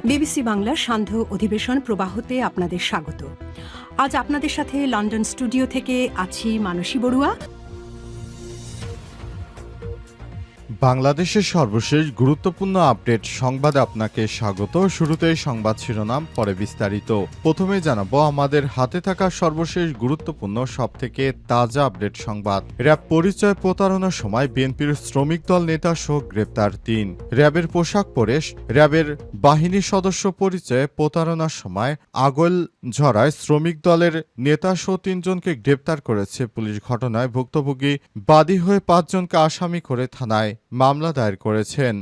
BBC বাংলার সান্ধ্য অধিবেশন প্রবাহতে আপনাদের স্বাগত। আজ আপনাদের সাথে লন্ডন স্টুডিও থেকে আছি মানসী বড়ুয়া। বাংলাদেশের সর্বশেষ গুরুত্বপূর্ণ আপডেট সংবাদে আপনাকে স্বাগত। শুরুতেই সংবাদ শিরোনাম, পরে বিস্তারিত। প্রথমে জানাবো আমাদের হাতে থাকা সর্বশেষ গুরুত্বপূর্ণ সবথেকে তাজা আপডেট সংবাদ। র্যাব পরিচয় প্রতারণার সময় বিএনপির শ্রমিক দল নেতা সহ গ্রেপ্তার ৩। র্যাবের পোশাক পরে র্যাবের বাহিনী সদস্য পরিচয়ে প্রতারণার সময় আগল ঝরায় শ্রমিক দলের নেতা সহ ৩ জনকে গ্রেপ্তার করেছে পুলিশ। ঘটনায় ভুক্তভোগী বাদী হয়ে ৫ জনকে আসামি করে থানায় মামলা দায়ের করেছেন।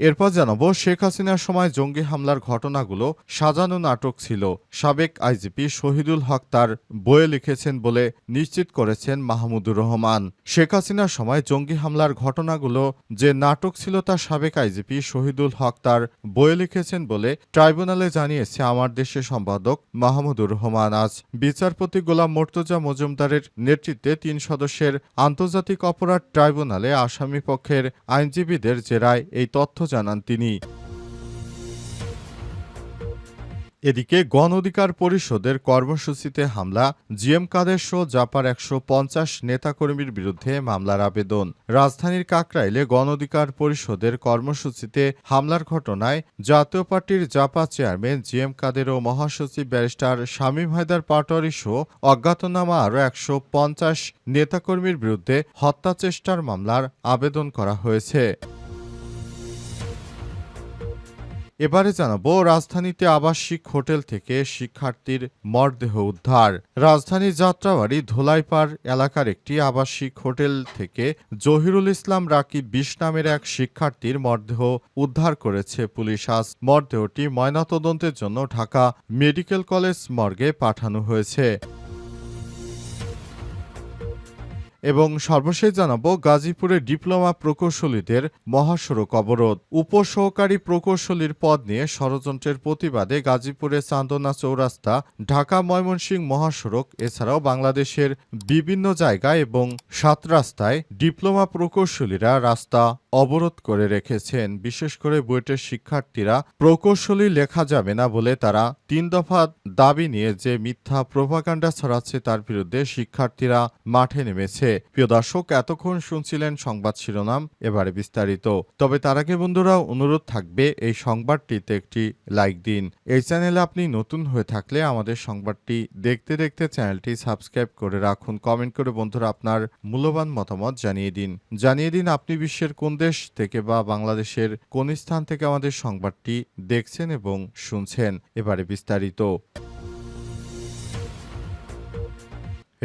এরপর জানাবো শেখ হাসিনার সময় জঙ্গি হামলার ঘটনাগুলো সাজানো নাটক ছিল। সাবেক আইজিপি শহীদুল হক তার বইয়ে লিখেছেন বলে নিশ্চিত করেছেন মাহমুদুর রহমান। শেখ হাসিনার সময় জঙ্গি হামলার ঘটনাগুলো যে নাটক ছিল তা সাবেক আইজিপি শহীদুল হক তার বইয়ে লিখেছেন বলে ট্রাইব্যুনালে জানিয়েছে আমার দেশের সম্পাদক মাহমুদুর রহমান। আজ বিচারপতি গোলাম মোর্তজা মজুমদারের নেতৃত্বে ৩ সদস্যের আন্তর্জাতিক অপরাধ ট্রাইব্যুনালে আসামি পক্ষের আইনজীবীদের জেরায় এই তথ্য জানান তিনি। এদিকে গণ অধিকার পরিষদের কর্মসূচিতে হামলা, জিএম কাদের সহ জাপার ১৫০ নেতাকর্মীর বিরুদ্ধে মামলার আবেদন। রাজধানীর কাকরাইলে গণ অধিকার পরিষদের কর্মসূচিতে হামলার ঘটনায় জাতীয় পার্টির জাপা চেয়ারম্যান জিএম কাদের ও মহাসচিব ব্যারিস্টার শামীম হায়দার পাটোয়ারি সহ অজ্ঞাতনামা আরও ১৫০ নেতাকর্মীর বিরুদ্ধে হত্যাচেষ্টার মামলার আবেদন করা হয়েছে। এবারে জানাবো রাজধানীতে আবাসিক হোটেল থেকে শিক্ষার্থীর মরদেহ উদ্ধার। রাজধানীর যাত্রাবাড়ি ধোলাইপাড় এলাকার একটি আবাসিক হোটেল থেকে জহিরুল ইসলাম রাকিব ২০ নামের এক শিক্ষার্থীর মরদেহ উদ্ধার করেছে পুলিশ। আজ মরদেহটি ময়নাতদন্তের জন্য ঢাকা মেডিকেল কলেজ মর্গে পাঠানো হয়েছে। এবং সর্বশেষ জানাবো গাজীপুরে ডিপ্লোমা প্রকৌশলীদের মহাসড়ক অবরোধ। উপসহকারী প্রকৌশলীর পদ নিয়ে ষড়যন্ত্রের প্রতিবাদে গাজীপুরে চান্দনা চৌরাস্তা, ঢাকা ময়মনসিংহ মহাসড়ক এছাড়াও বাংলাদেশের বিভিন্ন জায়গায় এবং ৭ রাস্তায় ডিপ্লোমা প্রকৌশলীরা রাস্তা অবরোধ করে রেখেছেন। বিশেষ করে বুয়েটের শিক্ষার্থীরা প্রকৌশলী লেখা যাবে না বলে তারা ৩ দফা দাবি নিয়ে যে মিথ্যা প্রোপাগান্ডা ছড়াচ্ছে তার বিরুদ্ধে শিক্ষার্থীরা মাঠে নেমেছে। প্রিয় দর্শক, এতক্ষণ শুনছিলেন সংবাদ শিরোনাম, এবারে বিস্তারিত। তবে তার আগে বন্ধুরা অনুরোধ থাকবে এই সংবাদটিতে একটি লাইক দিন। এই চ্যানেলে আপনি নতুন হয়ে থাকলে আমাদের সংবাদটি দেখতে দেখতে চ্যানেলটি সাবস্ক্রাইব করে রাখুন। কমেন্ট করে বন্ধুরা আপনার মূল্যবান মতামত জানিয়ে দিন আপনি বিশ্বের কোন দেশ থেকে বা বাংলাদেশের কোন স্থান থেকে আমাদের সংবাদটি দেখছেন এবং শুনছেন। এবারে বিস্তারিত।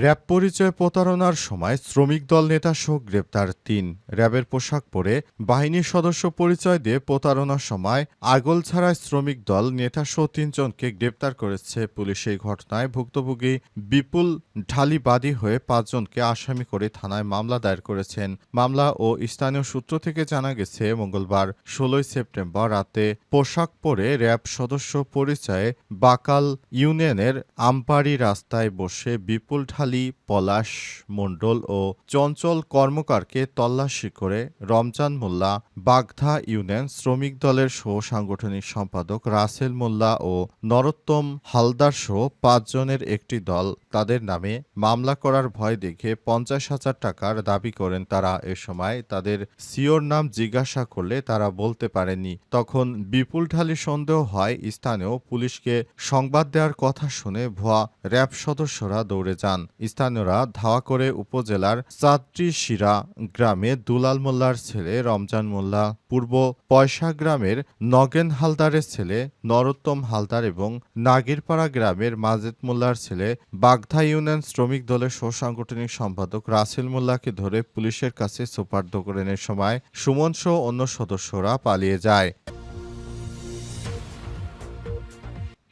র্যাব পরিচয় প্রতারণার সময় শ্রমিক দল নেতা সহ গ্রেপ্তার ৩। র্যাবের পোশাক পরে বাহিনীর সদস্য পরিচয় দিয়ে প্রতারণার সময় আগল ছাড়ায় শ্রমিক দল নেতা সহ ৩ জনকে গ্রেপ্তার করেছে পুলিশ। এই ঘটনায় ভুক্তভোগী বিপুল ঢালি বাদী হয়ে ৫ জনকে আসামি করে থানায় মামলা দায়ের করেছেন। মামলা ও স্থানীয় সূত্র থেকে জানা গেছে মঙ্গলবার ১৬ সেপ্টেম্বর রাতে পোশাক পরে র্যাব সদস্য পরিচয়ে বাকাল ইউনিয়নের আমপাড়ি রাস্তায় বসে বিপুল ঢালি, পলাশ মণ্ডল ও চঞ্চল কর্মকারকে তল্লাশি করে রমজান মোল্লা, বাগধা ইউনিয়ন শ্রমিক দলের সহ সাংগঠনিক সম্পাদক রাসেল মোল্লা ও নরোত্তম হালদার সহ ৫ জনের একটি দল তাদের নামে মামলা করার ভয় দেখে ৫০,০০০ টাকার দাবি করেন তারা। এ সময় তাদের সিওর নাম জিজ্ঞাসা করলে তারা বলতে পারেনি। তখন বিপুল ঢালি সন্দেহ হয় স্থানীয় পুলিশকে সংবাদ দেওয়ার কথা শুনে ভুয়া র্যাব সদস্যরা দৌড়ে যান। স্থানীয়রা ধাওয়া করে উপজেলার চাঁদটি শিরা গ্রামে দুলাল মোল্লার ছেলে রমজান মোল্লা, পূর্ব পয়সা গ্রামের নগেন হালদারের ছেলে নরোত্তম হালদার এবং নাগিরপাড়া গ্রামের মাজেদ মোল্লার ছেলে বাগধা ইউনিয়ন শ্রমিক দলের সাংগঠনিক সম্পাদক রাসেল মোল্লাকে ধরে পুলিশের কাছে সোপর্দ করেন। এ সময় সুমন সহ অন্য সদস্যরা পালিয়ে যায়।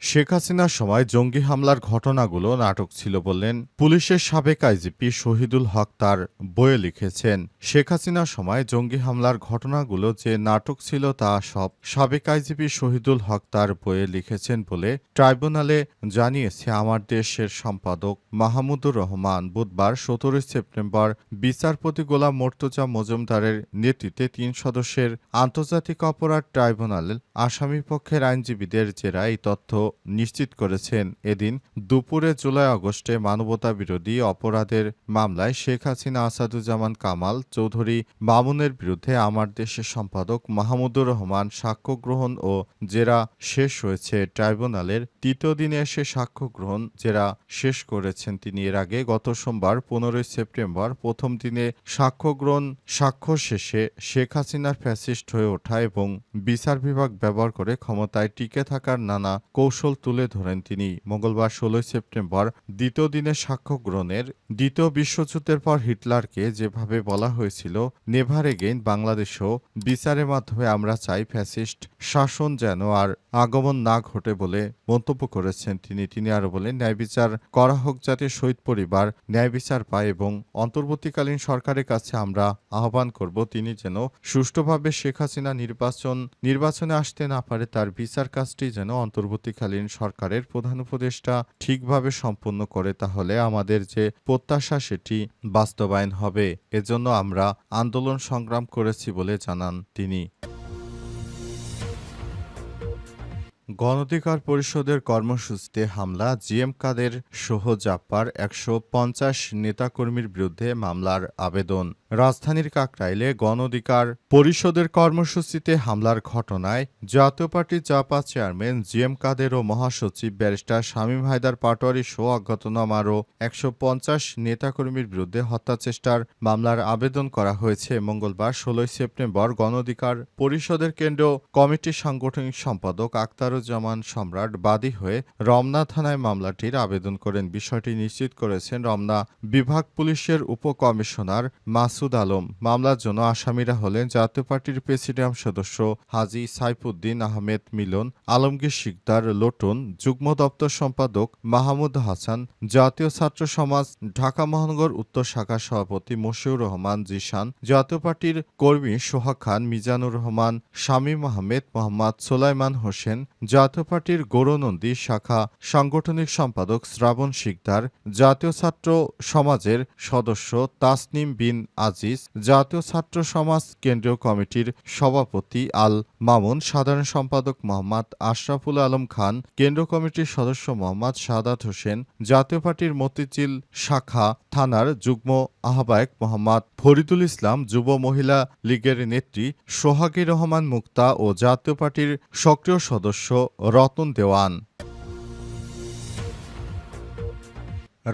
শেখ হাসিনার সময় জঙ্গি হামলার ঘটনাগুলো নাটক ছিল বললেন পুলিশের সাবেক আইজিপি শহীদুল হক তার বইয়ে লিখেছেন। শেখ হাসিনার সময় জঙ্গি হামলার ঘটনাগুলো যে নাটক ছিল তা সব সাবেক আইজিপি শহীদুল হক তার বইয়ে লিখেছেন বলে ট্রাইব্যুনালে জানিয়েছে আমার দেশের সম্পাদক মাহমুদুর রহমান। বুধবার ১৭ সেপ্টেম্বর বিচারপতি গোলাম মর্তুজা মজুমদারের নেতৃত্বে ৩ সদস্যের আন্তর্জাতিক অপরাধ ট্রাইব্যুনাল আসামিপক্ষের আইনজীবীদের জেরা এই তথ্য নিশ্চিত করেছেন। এদিন দুপুরে জুলাই-আগস্টে মানবতাবিরোধী অপরাধের মামলায় শেখ হাসিনা, আসাদুজ্জামান কামাল, চৌধুরী মামুনের বিরুদ্ধে আমার দেশের সম্পাদক মাহমুদুর রহমান সাক্ষ্য গ্রহণ ও জেরা শেষ হয়েছে। ট্রাইব্যুনালের তৃতীয় দিনে এসে সাক্ষ্য গ্রহণ জেরা শেষ করেছেন তিনি। এর আগে গত সোমবার ১৫ সেপ্টেম্বর প্রথম দিনে সাক্ষ্য গ্রহণ সাক্ষ্য শেষে শেখ হাসিনার ফ্যাসিস্ট হয়ে ওঠা এবং বিচার বিভাগ ব্যবহার করে ক্ষমতায় টিকে থাকার নানা কৌশল তুলে ধরেন তিনি। মঙ্গলবার ১৬ সেপ্টেম্বর দ্বিতীয় দিনের সাক্ষ্য গ্রহণের দ্বিতীয় বিশ্বযুদ্ধের পর হিটলারকে যেভাবে বলা হয়েছিল নেভার এগেইন বাংলাদেশেও বিচারের মাধ্যমে আমরা চাই ফ্যাসিস্ট শাসন যেন আর আগমন না ঘটে বলে মন্তব্য করেছেন তিনি। তিনি আরও বলেন, ন্যায় বিচার করা হোক যাতে শহীদ পরিবার ন্যায় বিচার পায় এবং অন্তর্বর্তীকালীন সরকারের কাছে আমরা আহ্বান করব তিনি যেন সুষ্ঠুভাবে শেখ হাসিনা নির্বাচনে আসতে না পারে, তার বিচার কাজটি যেন অন্তর্বর্তীকালীন সরকারের প্রধান উপদেষ্টা ঠিকভাবে সম্পন্ন করে। তাহলে আমাদের যে প্রত্যাশা সেটি বাস্তবায়ন হবে। এজন্য আমরা আন্দোলন সংগ্রাম করেছি বলে জানান তিনি। গণঅধিকার পরিষদের কর্মসূচিতে হামলা, জিএম কাদের সহ জাপার ১৫০ নেতাকর্মীর বিরুদ্ধে মামলার আবেদন। রাজধানীর কাকরাইলে গণঅধিকার পরিষদের কর্মসূচিতে হামলার ঘটনায় জাতীয় পার্টির জাপা চেয়ারম্যান জিএম কাদের ও মহাসচিব ব্যারিস্টার শামীম হায়দার পাটোয়ারি সহ অজ্ঞাতনামা আরও ১৫০ নেতাকর্মীর বিরুদ্ধে হত্যাচেষ্টার মামলার আবেদন করা হয়েছে। মঙ্গলবার ১৬ সেপ্টেম্বর গণঅধিকার পরিষদের কেন্দ্রীয় কমিটির সাংগঠনিক সম্পাদক আখতারুজ্জামান সম্রাট বাদী হয়ে রমনা থানায় মামলাটির আবেদন করেন। বিষয়টি নিশ্চিত করেছেন রমনা বিভাগ পুলিশের উপকমিশনার মাসুদ আলম। মামলার জন্য আসামিরা হলেন জাতীয় পার্টির প্রেসিডিয়াম সদস্য হাজী সাইফুদ্দিন আহমেদ মিলন, আলমগীর শিকদার লোটন, যুগ্ম দপ্তর সম্পাদক মাহমুদ হাসান, জাতীয় ছাত্র সমাজ ঢাকা মহানগর উত্তর শাখার সভাপতি মশিউর রহমান জিশান, জাতীয় পার্টির কর্মী সোহাগ খান, মিজানুর রহমান, শামীম আহমেদ, মোহাম্মদ সোলাইমান হোসেন, জাতীয় পার্টির গৌরনন্দী শাখা সাংগঠনিক সম্পাদক শ্রাবণ শিকদার, জাতীয় ছাত্র সমাজের সদস্য তাসনিম বিন আজিজ, জাতীয় ছাত্র সমাজ কেন্দ্রীয় কমিটির সভাপতি আল মামুন, সাধারণ সম্পাদক মোহাম্মদ আশরাফুল আলম খান, কেন্দ্রীয় কমিটির সদস্য মোহাম্মদ সাদাত হোসেন, জাতীয় পার্টির মতিঝিল শাখা থানার যুগ্ম আহ্বায়ক মোহাম্মদ ফরিদুল ইসলাম, যুব মহিলা লীগের নেত্রী সোহাগী রহমান মুক্তা ও জাতীয় পার্টির সক্রিয় সদস্য রতন দেওয়ান।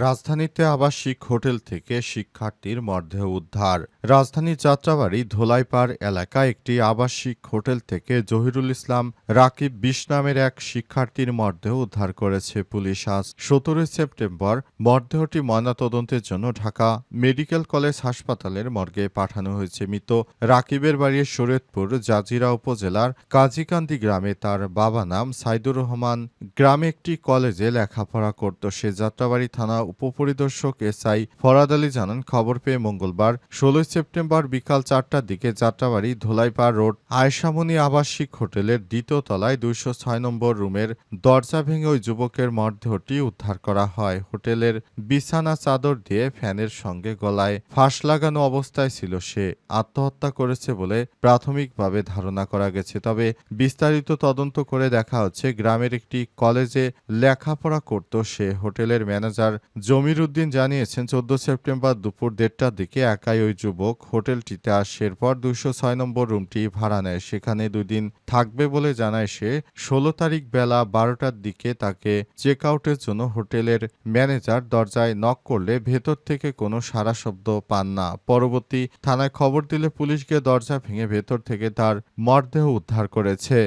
রাজধানীতে আবাসিক হোটেল থেকে শিক্ষার্থীর মরদেহ উদ্ধার। রাজধানীর যাত্রাবাড়ী ধোলাইপাড় এলাকায় একটি আবাসিক হোটেল থেকে জহিরুল ইসলাম রাকিব ২০ নামের এক শিক্ষার্থীর মরদেহ উদ্ধার করেছে পুলিশ। আজ ১৭ সেপ্টেম্বর মরদেহটি ময়নাতদন্তের জন্য ঢাকা মেডিকেল কলেজ হাসপাতালের মর্গে পাঠানো হয়েছে। মৃত রাকিবের বাড়ি শরীয়তপুর জাজিরা উপজেলার কাজীকান্দি গ্রামে। তার বাবা নাম সাইদুর রহমান। গ্রামে একটি কলেজে লেখাপড়া করত সে। যাত্রাবাড়ী থানা উপপরিদর্শক এসআই ফরাদ আলী জানান, খবর পেয়ে মঙ্গলবার ১৬ সেপ্টেম্বর বিকাল ৪টার দিকে যাত্রাবাড়ী ধোলাইপাড় রোড আয়শামনি আবাসিক হোটেলের দ্বিতীয় তলায় ২০৬ নম্বর রুমের দরজা ভেঙে ওই যুবকের মরদেহটি উদ্ধার করা হয়। হোটেলের বিছানা চাদর দিয়ে ফ্যানের সঙ্গে গলায় ফাঁস লাগানো অবস্থায় ছিল সে। আত্মহত্যা করেছে বলে প্রাথমিকভাবে ধারণা করা গেছে। তবে বিস্তারিত তদন্ত করে দেখা হচ্ছে গ্রামের একটি কলেজে লেখাপড়া করত সে। হোটেলের ম্যানেজার জমির উদ্দিন জানিয়েছেন, ১৪ সেপ্টেম্বর দুপুর ১:৩০ দিকে একাই ওই যুবক হোটেলটিতে আসে। এরপর ২০৬ নম্বর রুমটি ভাড়া নেয়। সেখানে ২ দিন থাকবে বলে জানায় সে। ১৬ তারিখ বেলা ১২টার দিকে তাকে চেক আউটের জন্য হোটেলের ম্যানেজার দরজায় নক করলে ভেতর থেকে কোনো সাড়া শব্দ পান না। পরবর্তী থানায় খবর দিলে পুলিশ গিয়ে দরজা ভেঙে ভেতর থেকে তার মরদেহ উদ্ধার করেছে।